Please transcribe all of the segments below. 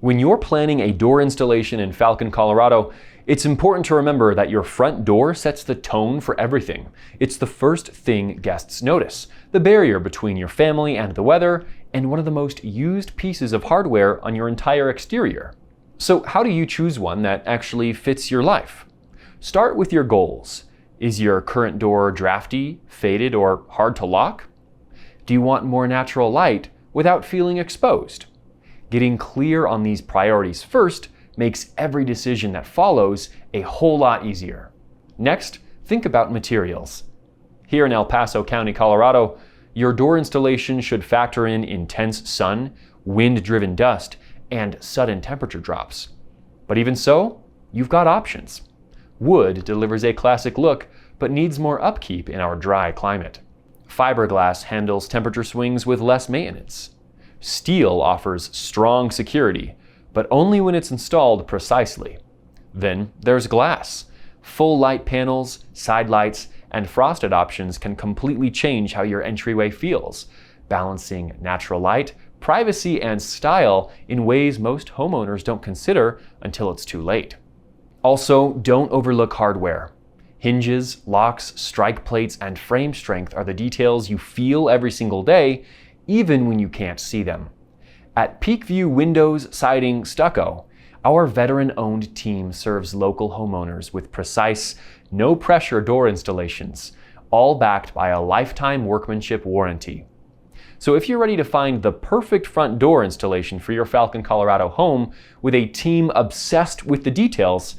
When you're planning a door installation in Falcon, Colorado, it's important to remember that your front door sets the tone for everything. It's the first thing guests notice, the barrier between your family and the weather, and one of the most used pieces of hardware on your entire exterior. So how do you choose one that actually fits your life? Start with your goals. Is your current door drafty, faded, or hard to lock? Do you want more natural light without feeling exposed? Getting clear on these priorities first makes every decision that follows a whole lot easier. Next, think about materials. Here in El Paso County, Colorado, your door installation should factor in intense sun, wind-driven dust, and sudden temperature drops. But even so, you've got options. Wood delivers a classic look, but needs more upkeep in our dry climate. Fiberglass handles temperature swings with less maintenance. Steel offers strong security, but only when it's installed precisely. Then there's glass. Full light panels, side lights, and frosted options can completely change how your entryway feels, balancing natural light, privacy, and style in ways most homeowners don't consider until it's too late. Also, don't overlook hardware. Hinges, locks, strike plates, and frame strength are the details you feel every single day, even when you can't see them. At Peakview Windows, Siding, Stucco, our veteran-owned team serves local homeowners with precise, no-pressure door installations, all backed by a lifetime workmanship warranty. So if you're ready to find the perfect front door installation for your Falcon, Colorado home with a team obsessed with the details,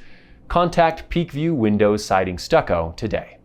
contact Peakview Windows, Siding, Stucco today.